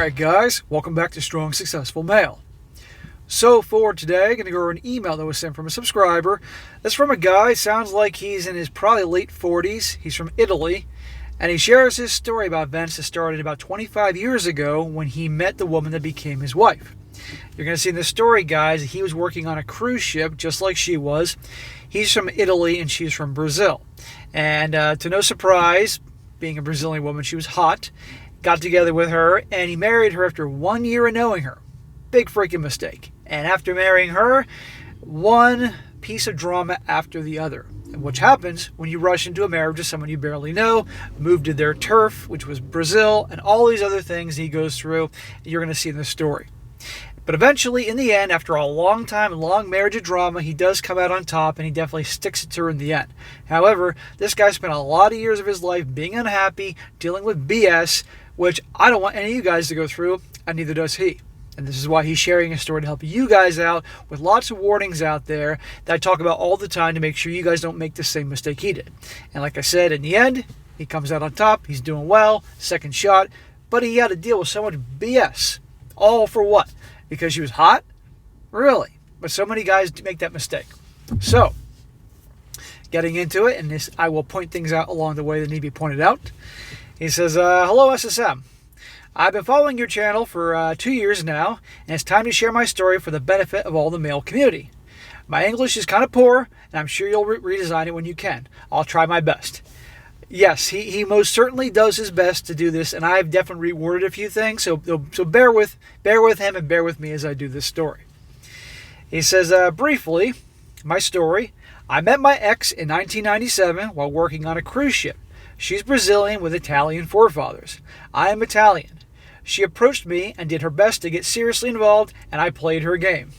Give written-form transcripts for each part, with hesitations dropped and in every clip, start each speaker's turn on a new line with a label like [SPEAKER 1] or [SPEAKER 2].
[SPEAKER 1] Alright guys, welcome back to Strong Successful Male. So for today, I'm going to go over an email that was sent from a subscriber. That's from a guy, sounds like he's in his probably late 40s. He's from Italy. And he shares his story about events that started about 25 years ago when he met the woman that became his wife. You're going to see in this story, guys, he was working on a cruise ship just like she was. He's from Italy and she's from Brazil. And to no surprise, being a Brazilian woman, she was hot. Got together with her, and he married her after 1 year of knowing her. Big freaking mistake. And after marrying her, one piece of drama after the other. Which happens when you rush into a marriage with someone you barely know, move to their turf, which was Brazil, and all these other things he goes through, you're going to see in the story. But eventually, in the end, after a long time and long marriage of drama, he does come out on top, and he definitely sticks it to her in the end. However, this guy spent a lot of years of his life being unhappy, dealing with BS, which I don't want any of you guys to go through, and neither does he. And this is why he's sharing a story to help you guys out with lots of warnings out there that I talk about all the time to make sure you guys don't make the same mistake he did. And like I said, in the end, he comes out on top. He's doing well, second shot, but he had to deal with so much BS. All for what? Because she was hot? Really? But so many guys make that mistake. So, getting into it, and this, I will point things out along the way that need to be pointed out. He says, hello SSM. I've been following your channel for 2 years now, and it's time to share my story for the benefit of all the male community. My English is kind of poor, and I'm sure you'll redesign it when you can. I'll try my best. Yes, he most certainly does his best to do this, and I've definitely reworded a few things, so bear with him and bear with me as I do this story. He says, briefly, my story, I met my ex in 1997 while working on a cruise ship. She's Brazilian with Italian forefathers. I am Italian. She approached me and did her best to get seriously involved, and I played her game.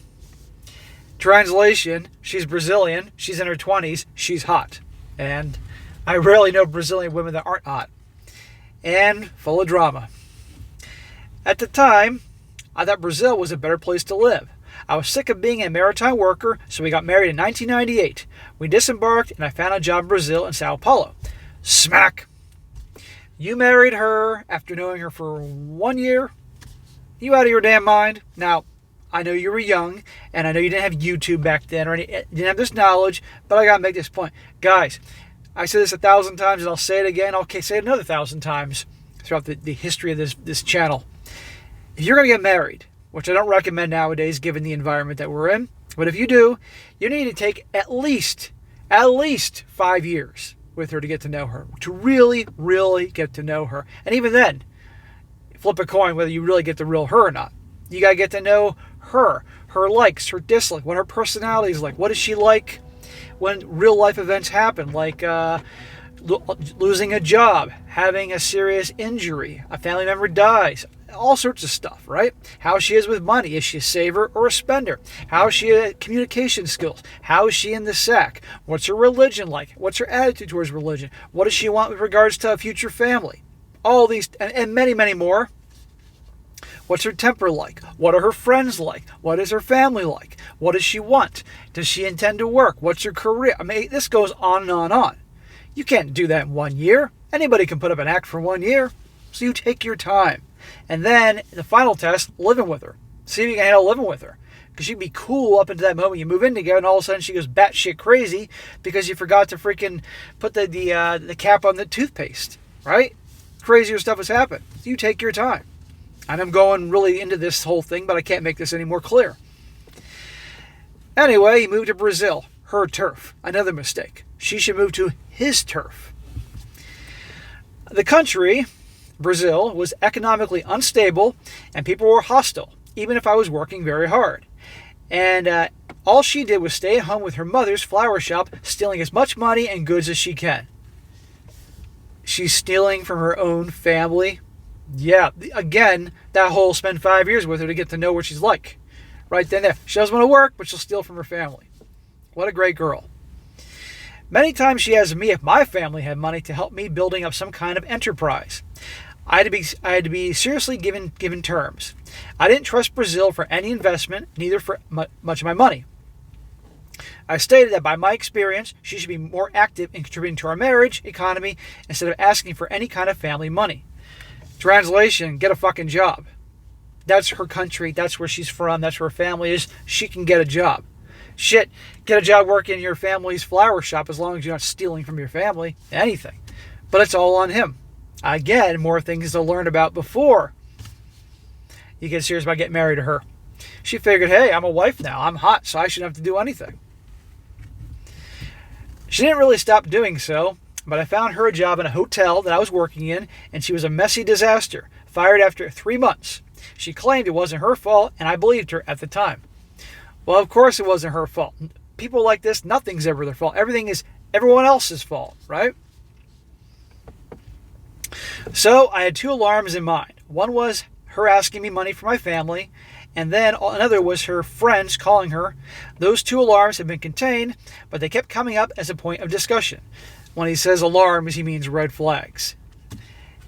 [SPEAKER 1] Translation, she's Brazilian, she's in her 20s, she's hot. And I rarely know Brazilian women that aren't hot. And full of drama. At the time, I thought Brazil was a better place to live. I was sick of being a maritime worker, so we got married in 1998. We disembarked, and I found a job in Brazil in Sao Paulo. Smack! You married her after knowing her for 1 year? You out of your damn mind? Now, I know you were young, and I know you didn't have YouTube back then, or you didn't have this knowledge, but I gotta make this point. Guys, I said this 1,000 times, and I'll say it again. I'll say it another 1,000 times throughout the history of this channel. If you're gonna get married, which I don't recommend nowadays given the environment that we're in, but if you do, you need to take at least 5 years with her to get to know her, to really, really get to know her. And even then, flip a coin whether you really get the real her or not. You got to get to know her likes, her dislikes, what her personality is like. What is she like when real life events happen, like losing a job, having a serious injury, a family member dies, all sorts of stuff, right? How she is with money. Is she a saver or a spender? How is she at communication skills? How is she in the sack? What's her religion like? What's her attitude towards religion? What does she want with regards to a future family? All these, and many, many more. What's her temper like? What are her friends like? What is her family like? What does she want? Does she intend to work? What's her career? I mean, this goes on and on and on. You can't do that in 1 year. Anybody can put up an act for 1 year. So you take your time. And then, the final test, living with her. See if you can handle living with her. Because she'd be cool up until that moment you move in together, and all of a sudden she goes batshit crazy because you forgot to freaking put the cap on the toothpaste. Right? Crazier stuff has happened. So you take your time. And I'm going really into this whole thing, but I can't make this any more clear. Anyway, he moved to Brazil. Her turf. Another mistake. She should move to his turf. The country, Brazil, was economically unstable and people were hostile, even if I was working very hard. And all she did was stay at home with her mother's flower shop, stealing as much money and goods as she can. She's stealing from her own family. Yeah, again, that whole spend 5 years with her to get to know what she's like. Right then there. She doesn't want to work, but she'll steal from her family. What a great girl. Many times she asked me if my family had money to help me building up some kind of enterprise. I had to be seriously given terms. I didn't trust Brazil for any investment, neither for much of my money. I stated that by my experience, she should be more active in contributing to our marriage economy instead of asking for any kind of family money. Translation, get a fucking job. That's her country. That's where she's from. That's where her family is. She can get a job. Shit, get a job working in your family's flower shop as long as you're not stealing from your family. Anything. But it's all on him. Again, more things to learn about before you get serious about getting married to her. She figured, hey, I'm a wife now. I'm hot, so I shouldn't have to do anything. She didn't really stop doing so, but I found her a job in a hotel that I was working in, and she was a messy disaster, fired after 3 months. She claimed it wasn't her fault, and I believed her at the time. Well, of course it wasn't her fault. People like this, nothing's ever their fault. Everything is everyone else's fault, right? So I had 2 alarms in mind. One was her asking me money for my family, and then another was her friends calling her. Those 2 alarms have been contained, but they kept coming up as a point of discussion. When he says alarms, he means red flags.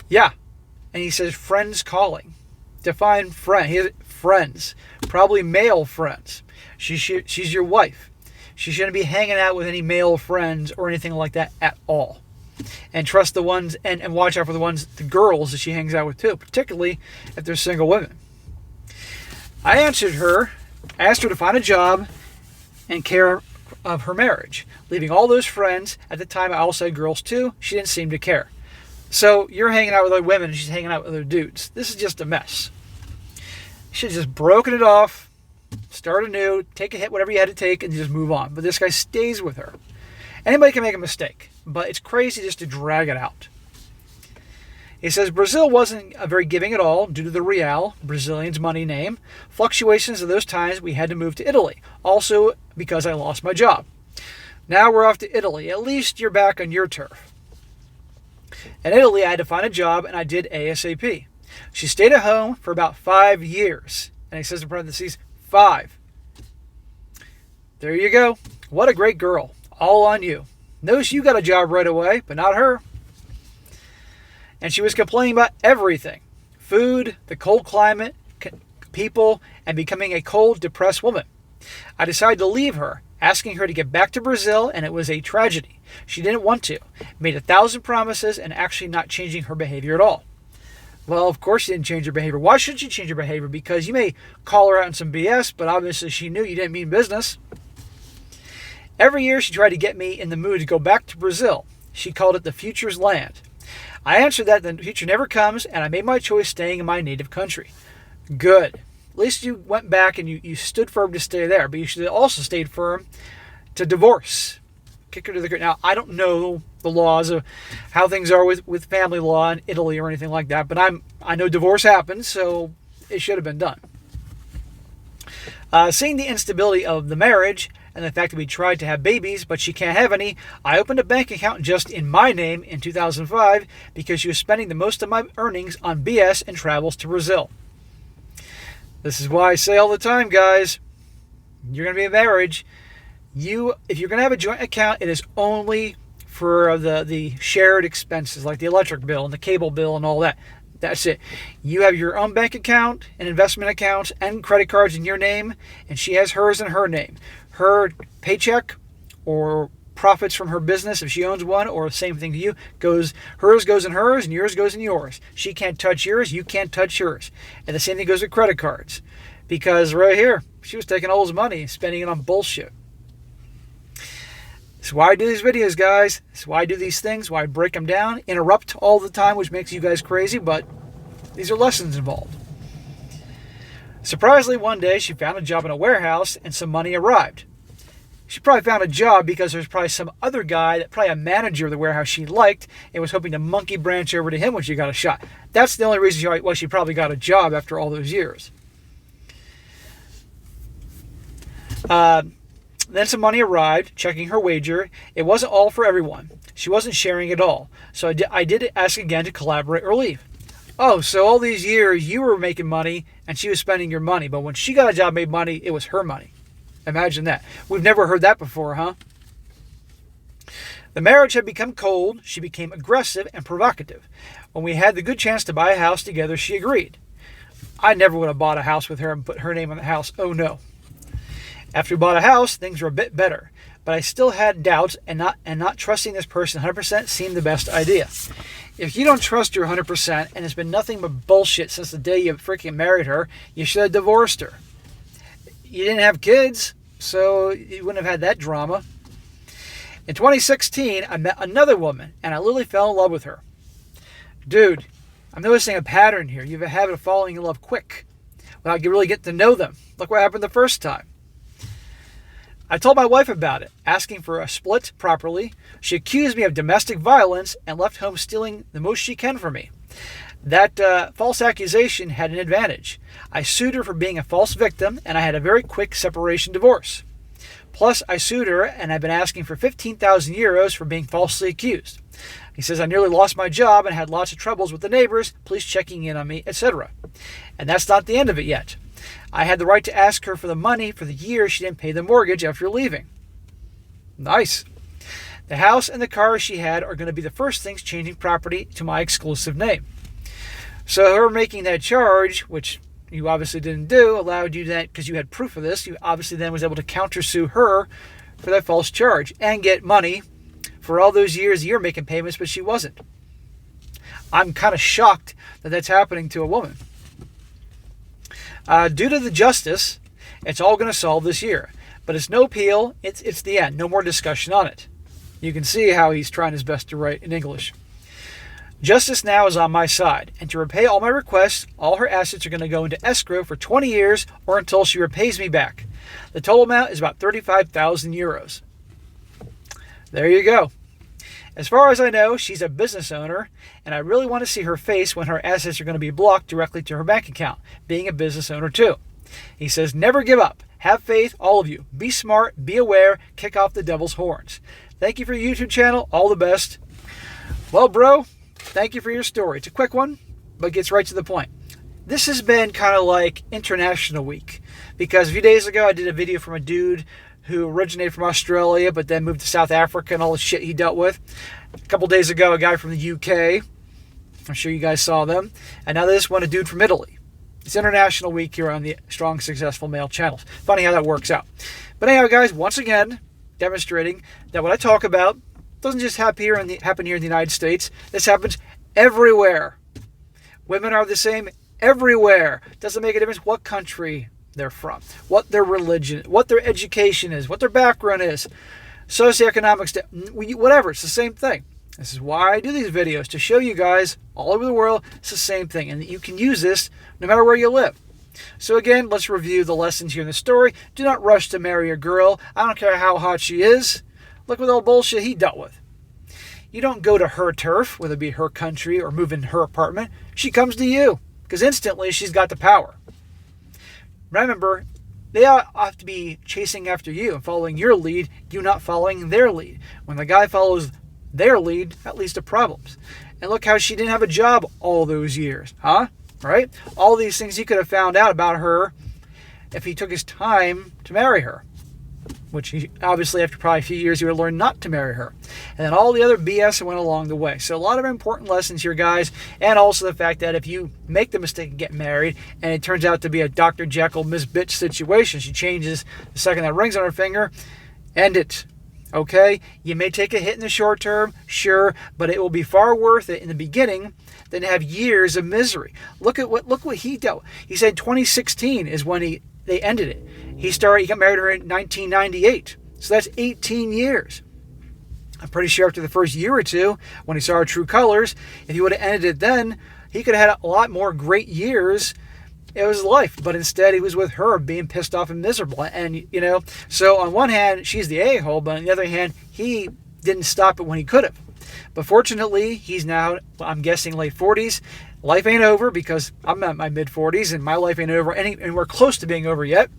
[SPEAKER 1] Yeah, and he says friends calling. Define friend. Friends, probably male friends. She's your wife. She shouldn't be hanging out with any male friends or anything like that at all. And trust the ones, and watch out for the girls that she hangs out with too, particularly if they're single women. I answered her, asked her to find a job and care of her marriage. Leaving all those friends, at the time I also had girls too, she didn't seem to care. So you're hanging out with other women and she's hanging out with other dudes. This is just a mess. You should have just broken it off, start anew, take a hit, whatever you had to take, and just move on. But this guy stays with her. Anybody can make a mistake, but it's crazy just to drag it out. He says Brazil wasn't very giving at all due to the real, Brazilian's money name. Fluctuations of those times we had to move to Italy, also because I lost my job. Now we're off to Italy. At least you're back on your turf. In Italy, I had to find a job, and I did ASAP. She stayed at home for about 5 years. And he says in parentheses, 5. There you go. What a great girl. All on you. Notice you got a job right away, but not her. And she was complaining about everything. Food, the cold climate, people, and becoming a cold, depressed woman. I decided to leave her, asking her to get back to Brazil, and it was a tragedy. She didn't want to. Made 1,000 promises and actually not changing her behavior at all. Well, of course she didn't change her behavior. Why should she change her behavior? Because you may call her out on some BS, but obviously she knew you didn't mean business. Every year she tried to get me in the mood to go back to Brazil. She called it the future's land. I answered that the future never comes, and I made my choice staying in my native country. Good. At least you went back and you stood firm to stay there, but you should have also stayed firm to divorce. Kick her to the curb. Now, I don't know the laws of how things are with family law in Italy or anything like that, but I know divorce happens, so it should have been done. Seeing the instability of the marriage and the fact that we tried to have babies, but she can't have any, I opened a bank account just in my name in 2005 because she was spending the most of my earnings on BS and travels to Brazil. This is why I say all the time, guys, you're going to be in marriage. If you're going to have a joint account, it is only for the shared expenses, like the electric bill and the cable bill and all that. That's it. You have your own bank account and investment accounts and credit cards in your name, and she has hers in her name. Her paycheck or profits from her business, if she owns one, or the same thing to you, hers goes in hers and yours goes in yours. She can't touch yours, you can't touch yours. And the same thing goes with credit cards. Because right here, she was taking all his money and spending it on bullshit. That's why I do these videos, guys. That's why I do these things, why I break them down, interrupt all the time, which makes you guys crazy, but these are lessons involved. Surprisingly, one day she found a job in a warehouse and some money arrived. She probably found a job because there's probably some other guy, probably a manager of the warehouse she liked, and was hoping to monkey branch over to him when she got a shot. That's the only reason why she probably got a job after all those years. Then some money arrived, checking her wager. It wasn't all for everyone. She wasn't sharing it all. So I did ask again to collaborate or leave. Oh, so all these years you were making money and she was spending your money. But when she got a job, made money, it was her money. Imagine that. We've never heard that before, huh? The marriage had become cold. She became aggressive and provocative. When we had the good chance to buy a house together, she agreed. I never would have bought a house with her and put her name on the house. Oh, no. After we bought a house, things were a bit better, but I still had doubts, and not trusting this person 100% seemed the best idea. If you don't trust her 100% and it's been nothing but bullshit since the day you freaking married her, you should have divorced her. You didn't have kids, so you wouldn't have had that drama. In 2016, I met another woman, and I literally fell in love with her. Dude, I'm noticing a pattern here. You have a habit of falling in love quick without you really getting to know them. Look what happened the first time. I told my wife about it, asking for a split properly. She accused me of domestic violence and left home stealing the most she can from me. That false accusation had an advantage. I sued her for being a false victim, and I had a very quick separation divorce. Plus, I sued her, and I've been asking for 15,000 euros for being falsely accused. He says, I nearly lost my job and had lots of troubles with the neighbors, police checking in on me, etc. And that's not the end of it yet. I had the right to ask her for the money for the year she didn't pay the mortgage after leaving. Nice. The house and the car she had are going to be the first things changing property to my exclusive name. So her making that charge, which you obviously didn't do, allowed you that, because you had proof of this, you obviously then was able to countersue her for that false charge and get money for all those years you're making payments, but she wasn't. I'm kind of shocked that that's happening to a woman. Due to the justice, it's all going to solve this year. But it's no appeal. It's the end. No more discussion on it. You can see how he's trying his best to write in English. Justice now is on my side, and to repay all my requests, all her assets are going to go into escrow for 20 years or until she repays me back. The total amount is about 35,000 euros. There you go. As far as I know, she's a business owner, and I really want to see her face when her assets are going to be blocked directly to her bank account, being a business owner too. He says, never give up. Have faith, all of you. Be smart, be aware, kick off the devil's horns. Thank you for your YouTube channel. All the best. Well, bro, thank you for your story. It's a quick one, but gets right to the point. This has been kind of like International Week, because a few days ago I did a video from a dude who originated from Australia but then moved to South Africa and all the shit he dealt with. A couple days ago, a guy from the UK. I'm sure you guys saw them. And now this one, a dude from Italy. It's International Week here on the Strong Successful Male channels. Funny how that works out. But anyhow, guys, once again, demonstrating that what I talk about doesn't just happen here in the United States. This happens everywhere. Women are the same everywhere. Doesn't make a difference what country they're from, what their religion, what their education is, what their background is, socioeconomic, whatever. It's the same thing. This is why I do these videos, to show you guys all over the world it's the same thing, and that you can use this no matter where you live. So again, let's review the lessons here in the story. Do not rush to marry a girl. I don't care how hot she is. Look what all bullshit he dealt with. You don't go to her turf, whether it be her country or move in her apartment. She comes to you, because instantly she's got the power. Remember, they have to be chasing after you and following your lead, you not following their lead. When the guy follows their lead, that leads to problems. And look how she didn't have a job all those years, huh? Right? All these things he could have found out about her if he took his time to marry her. Which he, obviously after probably a few years, he would learn not to marry her. And then all the other BS that went along the way. So a lot of important lessons here, guys. And also the fact that if you make the mistake of getting married and it turns out to be a Dr. Jekyll, Miss Bitch situation, she changes the second that ring's on her finger, end it. Okay? You may take a hit in the short term, sure, but it will be far worth it in the beginning than to have years of misery. Look what he dealt. He said 2016 is when they ended it. He got married to her in 1998. So that's 18 years. I'm pretty sure after the first year or two, when he saw her true colors, if he would have ended it then, he could have had a lot more great years in his life. But instead, he was with her being pissed off and miserable. And, so on one hand, she's the a-hole, but on the other hand, he didn't stop it when he could have. But fortunately, he's now, I'm guessing, late 40s. Life ain't over, because I'm at my mid-40s, and my life ain't over anywhere close to being over yet.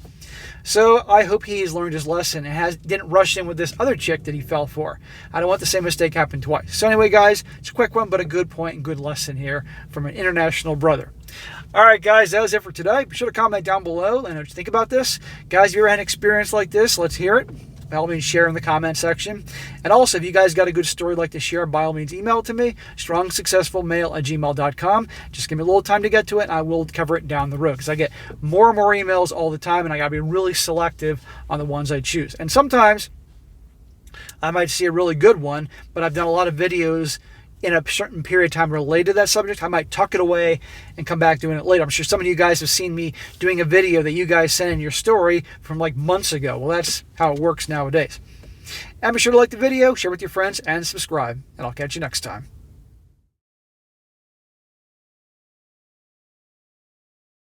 [SPEAKER 1] So I hope he's learned his lesson and didn't rush in with this other chick that he fell for. I don't want the same mistake happen twice. So anyway, guys, it's a quick one, but a good point and good lesson here from an international brother. All right, guys, that was it for today. Be sure to comment down below and what you think about this. Guys, if you ever had an experience like this, let's hear it. By all means, share in the comment section. And also, if you guys got a good story you'd like to share, by all means, email it to me, strongsuccessfulmale@gmail.com. Just give me a little time to get to it, and I will cover it down the road, because I get more and more emails all the time, and I got to be really selective on the ones I choose. And sometimes I might see a really good one, but I've done a lot of videos, in a certain period of time related to that subject, I might tuck it away and come back doing it later. I'm sure some of you guys have seen me doing a video that you guys sent in your story from like months ago. Well, that's how it works nowadays. And be sure to like the video, share with your friends, and subscribe. And I'll catch you next time.